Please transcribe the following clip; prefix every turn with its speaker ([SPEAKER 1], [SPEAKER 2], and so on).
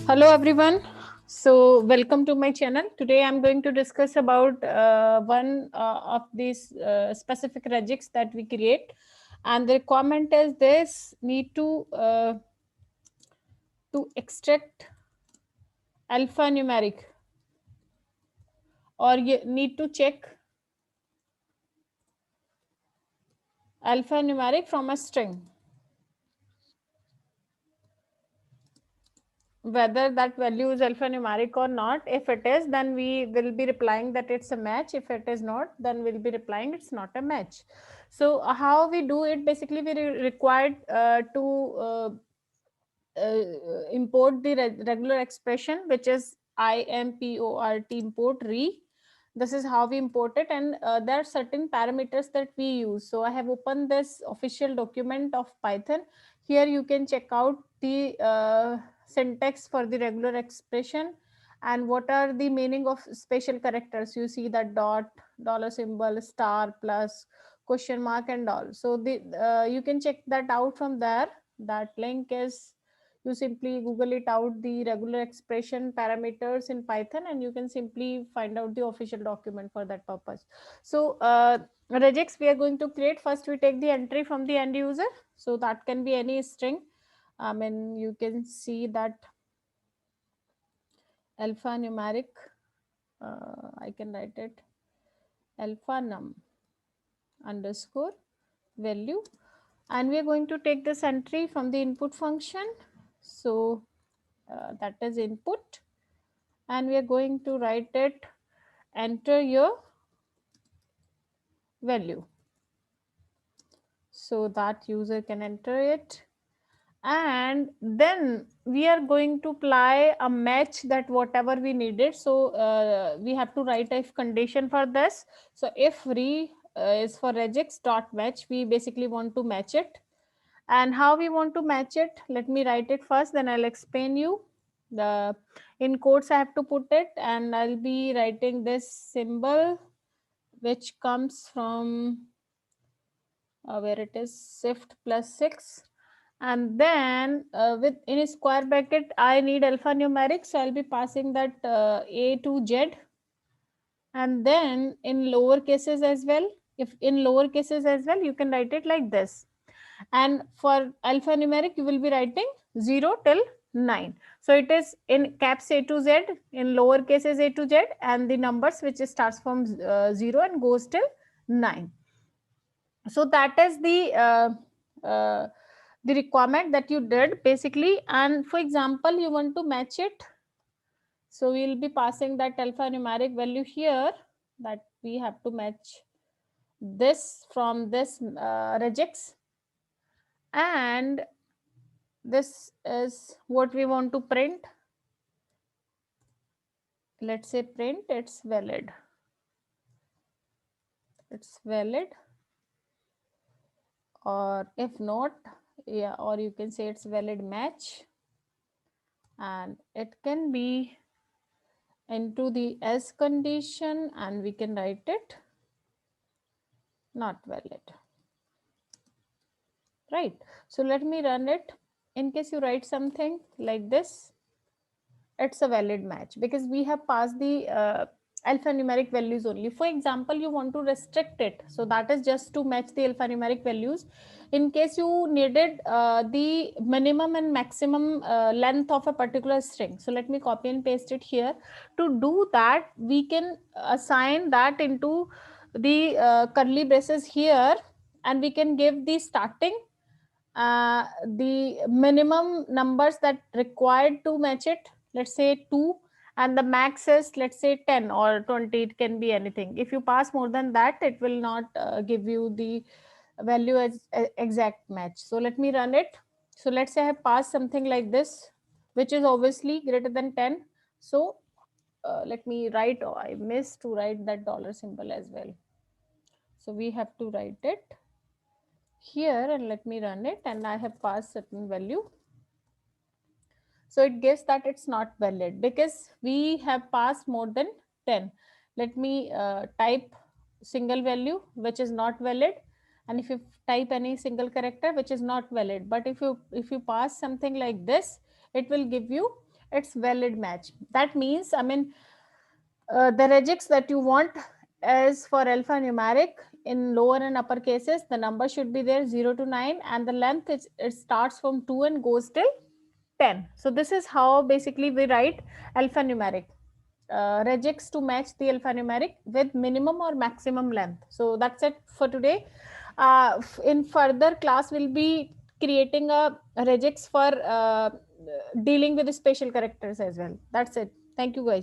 [SPEAKER 1] Hello everyone. So welcome to my channel. Today I'm going to discuss about one of these specific regex that we create, and the requirement is this: need to extract alphanumeric, or you need to check alphanumeric from a string. Whether that value is alphanumeric or not. If it is, then we will be replying that it's a match. If it is not, then we'll be replying it's not a match. So how we do it? Basically, we required to import the regular expression, which is import import re. This is how we import it, and there are certain parameters that we use. So I have opened this official document of Python. Here you can check out the syntax for the regular expression and what are the meaning of special characters. You see that dot, dollar symbol, star, plus, question mark, and all. So the you can check that out from there. That link is, you simply google it out, the regular expression parameters in Python, and you can simply find out the official document for that purpose. So regex we are going to create. First we take the entry from the end user, so that can be any string. I mean, you can see that alphanumeric, I can write it alpha num underscore value, and we are going to take this entry from the input function. So that is input, and we are going to write it enter your value, so that user can enter it. And then we are going to apply a match, that whatever we needed. So we have to write if condition for this. So if re is for regex dot match, we basically want to match it. And how we want to match it, let me write it first, then I'll explain you. The in quotes I have to put it, and I'll be writing this symbol which comes from where it is shift plus 6. And then with in a square bracket I need alphanumeric, so I'll be passing that a to z. And then in lower cases as well, if in lower cases as well, you can write it like this. And for alphanumeric you will be writing 0 till 9. So it is in caps a to z, in lower cases a to z, and the numbers which starts from 0 and goes till 9. So that is uh, the requirement that you did basically. And for example, you want to match it, so we will be passing that alphanumeric value here, that we have to match this from this regex. And this is what we want to print. Let's say print it's valid, or if not, yeah, or you can say it's valid match, and it can be into the else condition, and we can write it not valid, right? So let me run it. In case you write something like this, it's a valid match because we have passed the alphanumeric values only. For example, you want to restrict it, so that is just to match the alphanumeric values. In case you needed the minimum and maximum length of a particular string, so let me copy and paste it here. To do that, we can assign that into the curly braces here, and we can give the starting the minimum numbers that required to match it, let's say 2, and the max is, let's say, 10 or 20. It can be anything. If you pass more than that, it will not give you the value as exact match. So let me run it. So let's say I have passed something like this, which is obviously greater than 10. So let me write, oh, I missed to write that dollar symbol as well. So we have to write it here, and let me run it, and I have passed certain value. So it gives that it's not valid because we have passed more than 10. Let me type single value which is not valid, and if you type any single character which is not valid. But if you pass something like this, it will give you it's valid match. That means, I mean, the regex that you want is for alphanumeric in lower and upper cases. The number should be there 0 to 9, and the length it starts from 2 and goes till 10. So this is how basically we write alphanumeric. Regex to match the alphanumeric with minimum or maximum length. So that's it for today. In further class, we'll be creating a regex for dealing with the special characters as well. That's it. Thank you, guys.